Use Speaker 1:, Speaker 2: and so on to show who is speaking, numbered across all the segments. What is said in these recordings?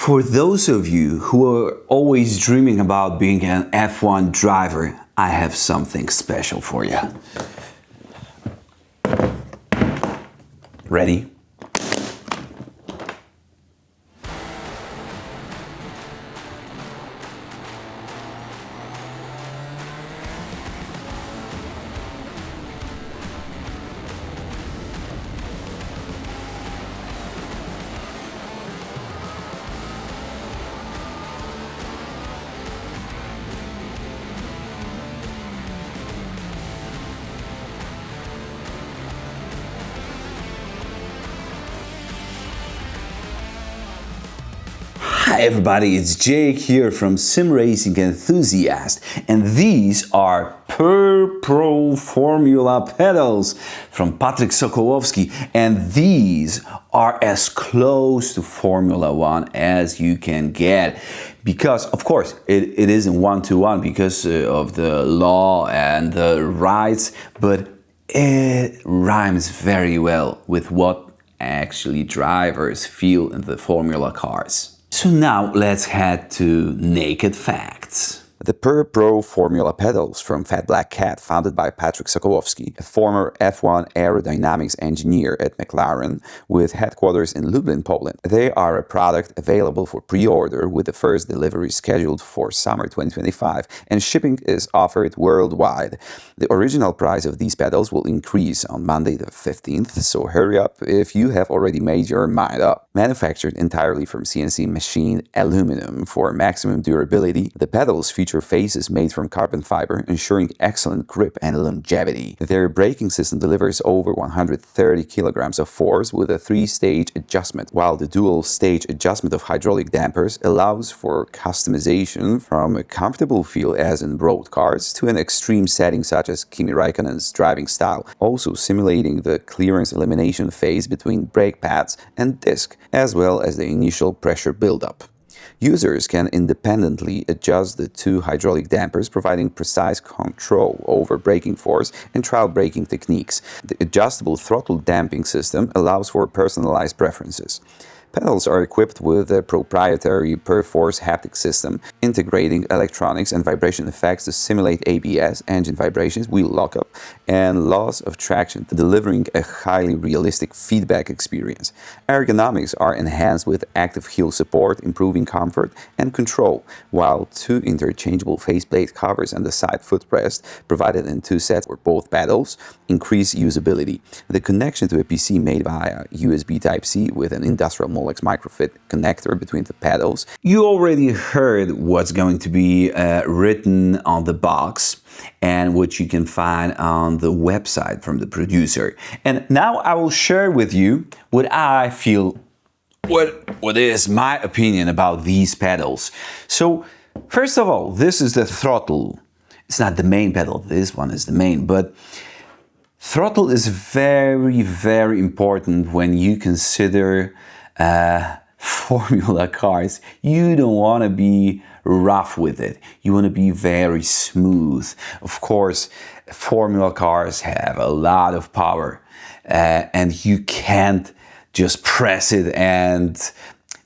Speaker 1: For those of you who are always dreaming about being an F1 driver, I have something special for you. Ready? Hi everybody, it's Jake here from Simracing Enthusiast, and these are PurrPRO Formula Pedals from Patryk Sokołowski, and these are as close to Formula One as you can get. Because, of course, it isn't one-to-one because of the law and the rights, but it rhymes very well with what actually drivers feel in the Formula cars. So now let's head to naked facts. The PurrPRO Formula Pedals from FATBLACKCAT, founded by Patryk Sokołowski, a former F1 aerodynamics engineer at McLaren with headquarters in Lublin, Poland. They are a product available for pre-order with the first delivery scheduled for summer 2025, and shipping is offered worldwide. The original price of these pedals will increase on Monday the 15th, so hurry up if you have already made your mind up. Manufactured entirely from CNC-machined aluminum for maximum durability, the pedals feature faces made from carbon fiber, ensuring excellent grip and longevity. Their braking system delivers over 130 kilograms of force with a 3-stage adjustment, while the dual-stage adjustment of hydraulic dampers allows for customization from a comfortable feel as in road cars to an extreme setting such as Kimi Räikkönen's driving style, also simulating the clearance elimination phase between brake pads and disc, as well as the initial pressure buildup. Users can independently adjust the two hydraulic dampers, providing precise control over braking force and trial braking techniques. The adjustable throttle damping system allows for personalized preferences. Pedals are equipped with a proprietary PurrForce haptic system, integrating electronics and vibration effects to simulate ABS, engine vibrations, wheel lockup, and loss of traction, delivering a highly realistic feedback experience. Ergonomics are enhanced with active heel support, improving comfort and control, while two interchangeable faceplate covers and the side footrest, provided in 2 sets for both pedals, increase usability. The connection to a PC made via USB Type-C with an industrial Molex microfit connector between the pedals. You already heard what's going to be written on the box and what you can find on the website from the producer. And now I will share with you what I feel, what is my opinion about these pedals. So first of all, this is the throttle. It's not the main pedal, this one is the main, but throttle is very, very important when you consider Formula cars. You don't want to be rough with it. You want to be very smooth. Of course, Formula cars have a lot of power and you can't just press it, and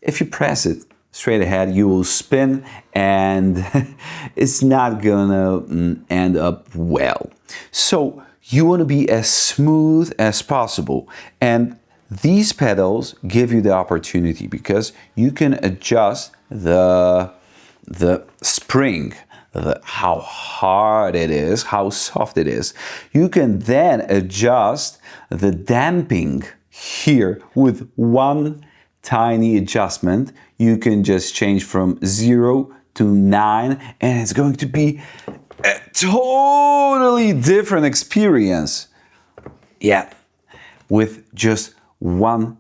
Speaker 1: if you press it straight ahead, you will spin and it's not gonna end up well. So you want to be as smooth as possible, and these pedals give you the opportunity because you can adjust the spring, how hard it is, how soft it is. You can then adjust the damping here with one tiny adjustment. You can just change from 0 to 9 and it's going to be a totally different experience. Yeah, with just one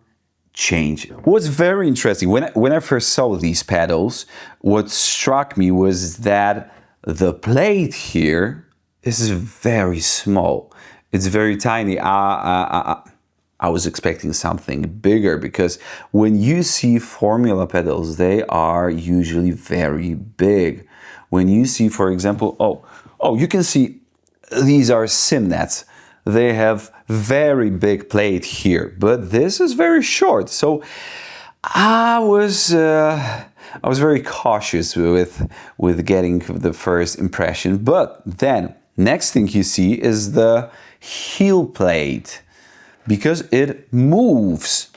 Speaker 1: change. What's very interesting, when I first saw these pedals, what struck me was that the plate here is very small. It's very tiny. I was expecting something bigger because when you see Formula pedals, they are usually very big. When you see, for example, oh, you can see these are sim nets. They have very big plate here, but this is very short. So I was I was very cautious with getting the first impression. But then next thing you see is the heel plate, because it moves.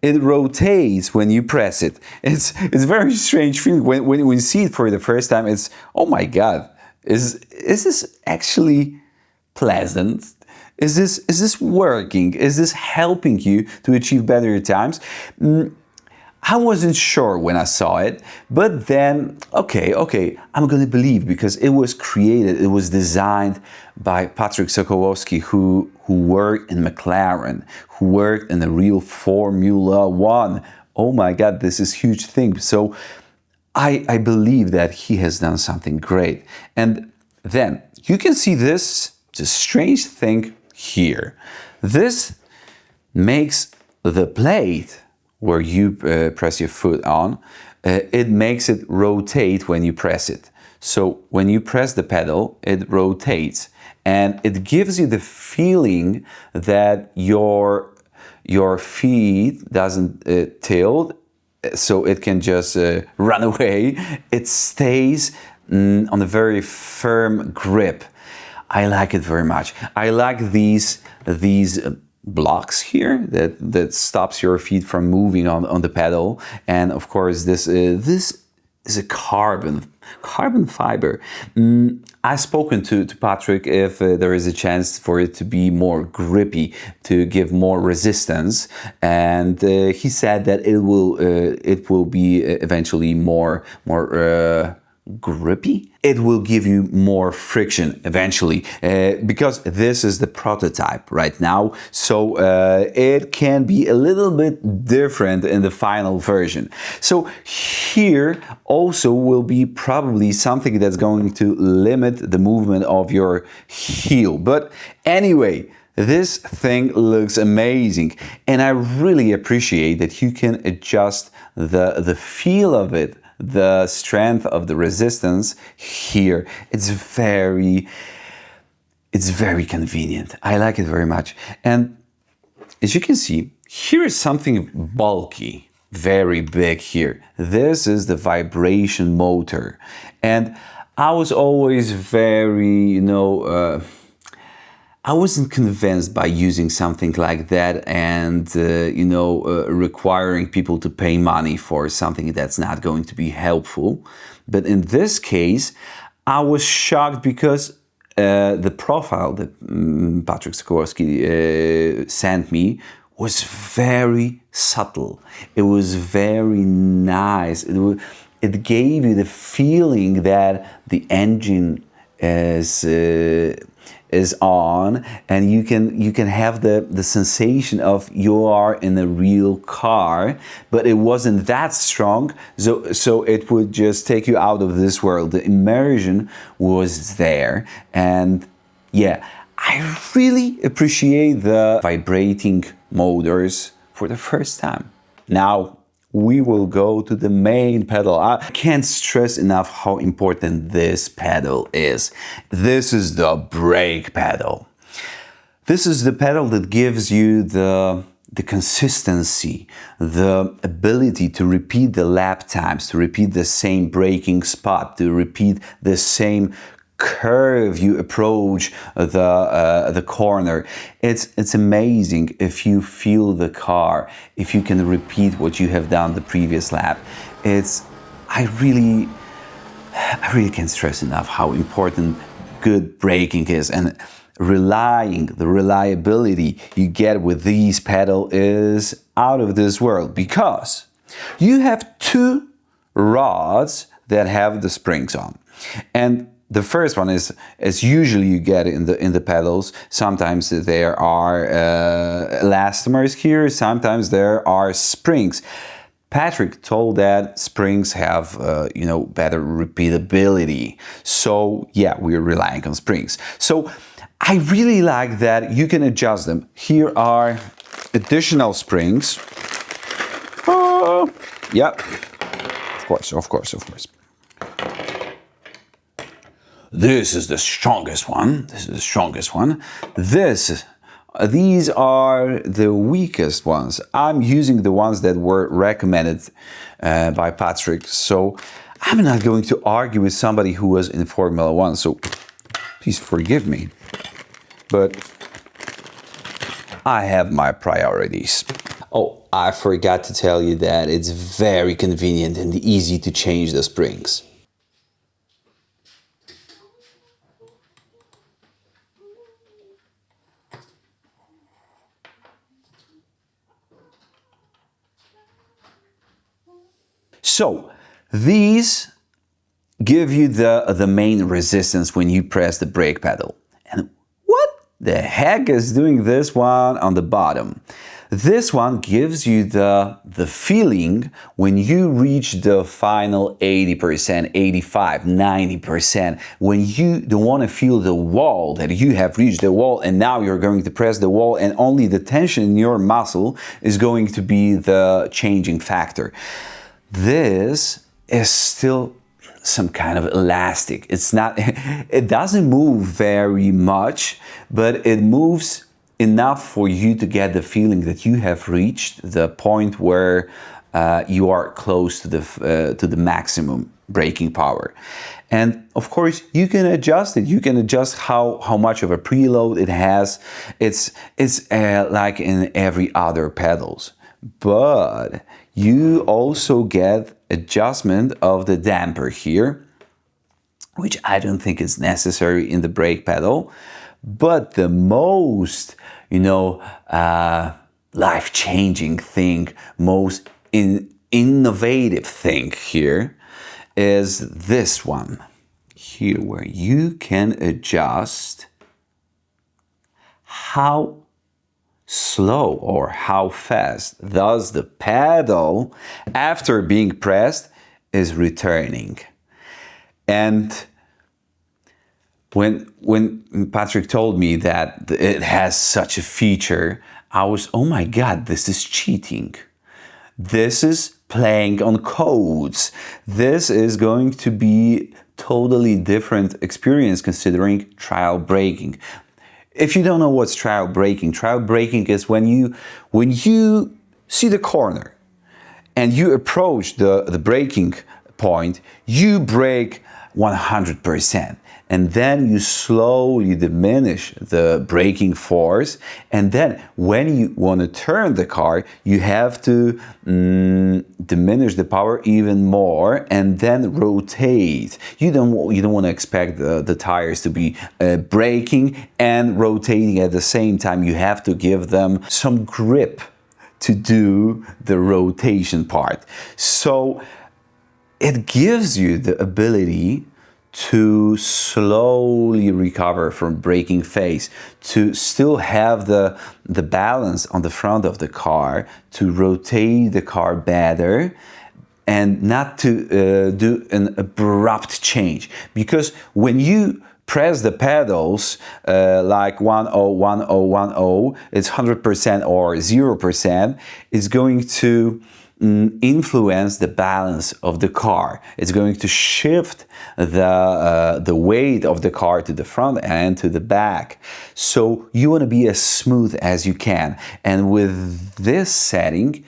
Speaker 1: It rotates when you press it. It's a very strange feeling when you see it for the first time. It's, oh my God, is this actually pleasant? Is this working? Is this helping you to achieve better times? I wasn't sure when I saw it, but then, okay, I'm gonna believe, because it was created, it was designed by Patryk Sokołowski, who worked in McLaren, who worked in the real Formula One. Oh my God, this is a huge thing. So I believe that he has done something great. And then you can see this strange thing here. This makes the plate where you press your foot on, it makes it rotate when you press it. So when you press the pedal, it rotates, and it gives you the feeling that your feet doesn't tilt, so it can just run away. It stays on a very firm grip. I like it very much. I like these blocks here that stops your feet from moving on the pedal, and of course this is a carbon fiber. I've spoken to Patryk if there is a chance for it to be more grippy, to give more resistance, and he said that it will be eventually more grippy. It will give you more friction eventually, because this is the prototype right now, so it can be a little bit different in the final version. So here also will be probably something that's going to limit the movement of your heel. But anyway, this thing looks amazing, and I really appreciate that you can adjust the feel of it, the strength of the resistance here. It's very convenient. I like it very much. And as you can see, here is something bulky, very big here. This is the vibration motor. And I was always very, I wasn't convinced by using something like that and, requiring people to pay money for something that's not going to be helpful. But in this case, I was shocked because the profile that Patryk Sokołowski sent me was very subtle. It was very nice. It gave you the feeling that the engine is on, and you can have the sensation of you are in a real car, but it wasn't that strong, so it would just take you out of this world. The immersion was there, and yeah, I really appreciate the vibrating motors for the first time. Now we will go to the main pedal. I can't stress enough how important this pedal is. This is the brake pedal. This is the pedal that gives you the consistency, the ability to repeat the lap times, to repeat the same braking spot, to repeat the same curve you approach the corner. It's amazing if you feel the car, if you can repeat what you have done the previous lap. I really can't stress enough how important good braking is, and the reliability you get with these pedals is out of this world, because you have two rods that have the springs on, and the first one is, as usually you get in the pedals, sometimes there are elastomers here, sometimes there are springs. Patryk told that springs have, better repeatability. So yeah, we're relying on springs. So I really like that you can adjust them. Here are additional springs. Yeah, of course. This is the strongest one. This These are the weakest ones. I'm using the ones that were recommended by Patryk, so I'm not going to argue with somebody who was in Formula 1, so please forgive me. But I have my priorities. Oh, I forgot to tell you that it's very convenient and easy to change the springs. So, these give you the main resistance when you press the brake pedal. And what the heck is doing this one on the bottom? This one gives you the feeling when you reach the final 80%, 85, 90%, when you don't want to feel the wall, that you have reached the wall and now you're going to press the wall and only the tension in your muscle is going to be the changing factor. This is still some kind of elastic. It's not, it doesn't move very much, but it moves enough for you to get the feeling that you have reached the point where you are close to the maximum braking power. And of course, you can adjust it. You can adjust how much of a preload it has. It's like in every other pedals. But you also get adjustment of the damper here, which I don't think is necessary in the brake pedal. But the most, life-changing thing, most innovative thing here is this one here, where you can adjust how slow or how fast thus the pedal after being pressed is returning. And when Patryk told me that it has such a feature, I was, oh my God, this is cheating. This is playing on codes. This is going to be totally different experience considering trial braking. If you don't know what's trial braking is when you see the corner and you approach the braking point, you brake 100%. And then you slowly diminish the braking force. And then when you want to turn the car, you have to diminish the power even more and then rotate. You don't want to expect the tires to be braking and rotating at the same time. You have to give them some grip to do the rotation part. So it gives you the ability to slowly recover from braking phase, to still have the balance on the front of the car, to rotate the car better, and not to do an abrupt change. Because when you press the pedals like 10, 10, 10, it's 100% or 0%, it's going to influence the balance of the car. It's going to shift the weight of the car to the front and to the back. So you want to be as smooth as you can. And with this setting,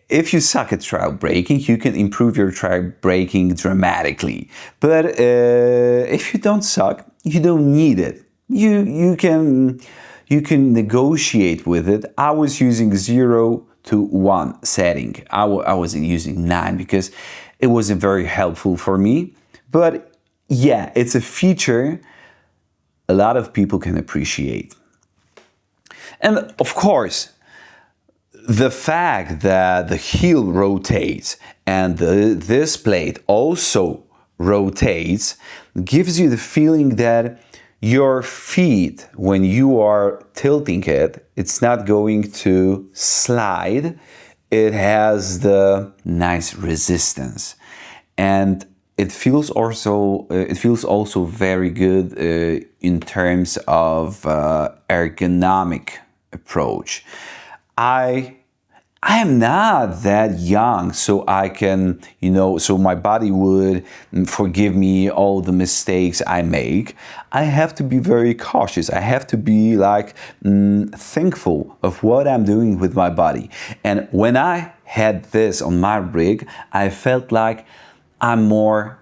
Speaker 1: if you suck at trial braking, you can improve your trial braking dramatically. But if you don't suck, you don't need it. You can negotiate with it. I was using 0 to 1 setting. I wasn't using 9 because it wasn't very helpful for me. But yeah, it's a feature a lot of people can appreciate. And of course, the fact that the heel rotates and this plate also rotates gives you the feeling that your feet, when you are tilting it, it's not going to slide. It has the nice resistance, and it feels also very good in terms of ergonomic approach. I I am not that young, so I can, so my body would forgive me all the mistakes I make. I have to be very cautious. I have to be like thankful of what I'm doing with my body. And when I had this on my rig, I felt like I'm more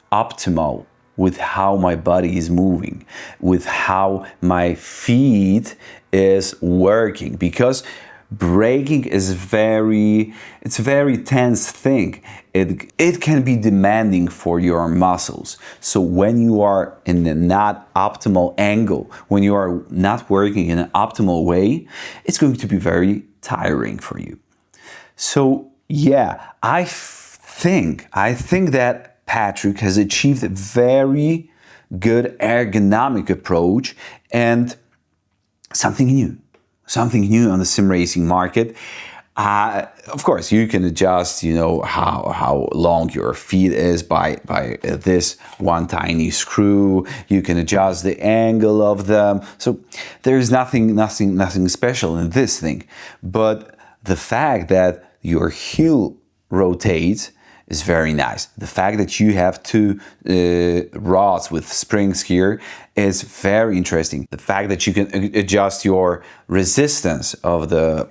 Speaker 1: optimal with how my body is moving, with how my feet is working, because braking is it's a very tense thing. It can be demanding for your muscles. So when you are in a not optimal angle, when you are not working in an optimal way, it's going to be very tiring for you. So yeah, I think that Patryk has achieved a very good ergonomic approach and something new on the sim racing market. Of course, you can adjust, how long your feet is by this one tiny screw. You can adjust the angle of them. So there's nothing special in this thing. But the fact that your heel rotates is very nice. The fact that you have two rods with springs here is very interesting. The fact that you can adjust your resistance of the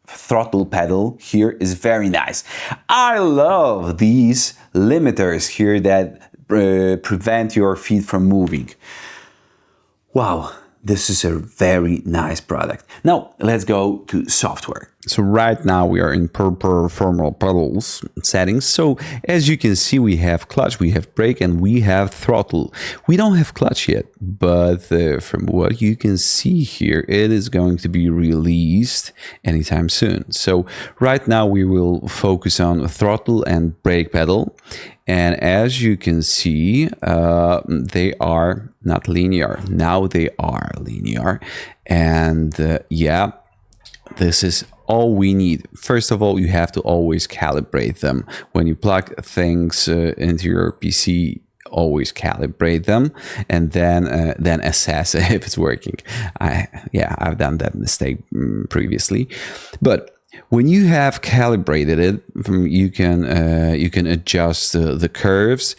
Speaker 1: throttle pedal here is very nice. I love these limiters here that prevent your feet from moving. Wow, this is a very nice product. Now let's go to software. So right now we are in PurrPRO FORMULA PEDALS settings. So as you can see, we have clutch, we have brake, and we have throttle. We don't have clutch yet, but from what you can see here, it is going to be released anytime soon. So right now we will focus on throttle and brake pedal. And as you can see, they are not linear. Now they are linear. And yeah, this is all we need. First of all, you have to always calibrate them. When you plug things into your PC, always calibrate them and then assess if it's working. I've done that mistake previously. But when you have calibrated it, you can adjust the curves.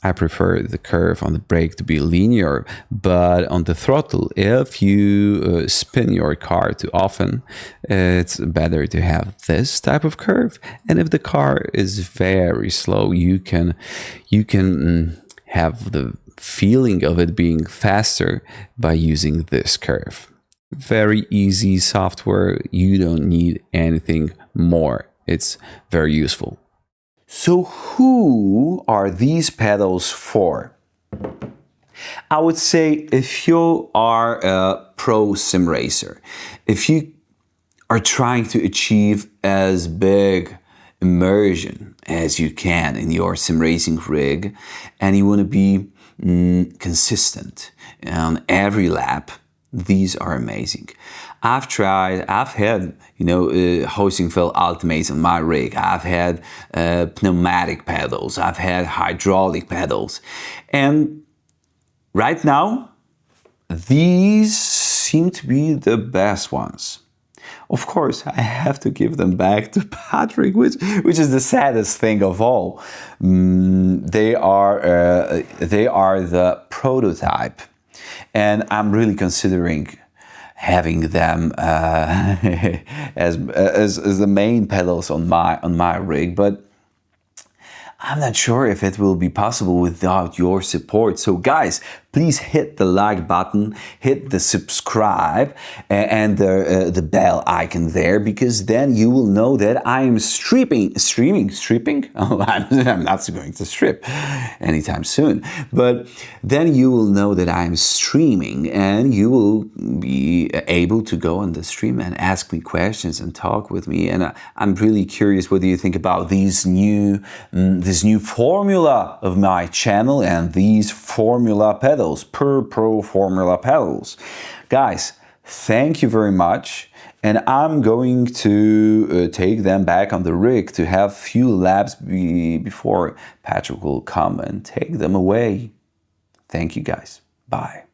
Speaker 1: I prefer the curve on the brake to be linear, but on the throttle, if you spin your car too often, it's better to have this type of curve. And if the car is very slow, you can have the feeling of it being faster by using this curve. Very easy software. You don't need anything more. It's very useful. So who are these pedals for? I would say if you are a pro sim racer, if you are trying to achieve as big immersion as you can in your sim racing rig, and you want to be consistent on every lap, these are amazing. I've had, Hosingfeld Ultimates on my rig. I've had pneumatic pedals. I've had hydraulic pedals. And right now, these seem to be the best ones. Of course, I have to give them back to Patryk, which is the saddest thing of all. They are the prototype. And I'm really considering having them as the main pedals on my rig, but I'm not sure if it will be possible without your support. So guys, please hit the like button, hit the subscribe and the bell icon there, because then you will know that I am streaming. Oh, I'm not going to strip anytime soon, but then you will know that I'm streaming, and you will be able to go on the stream and ask me questions and talk with me. And I'm really curious, what do you think about this new formula of my channel and these formula pedals? PurrPRO FORMULA PEDALS. Guys, thank you very much, and I'm going to take them back on the rig to have few laps before Patryk will come and take them away. Thank you guys. Bye.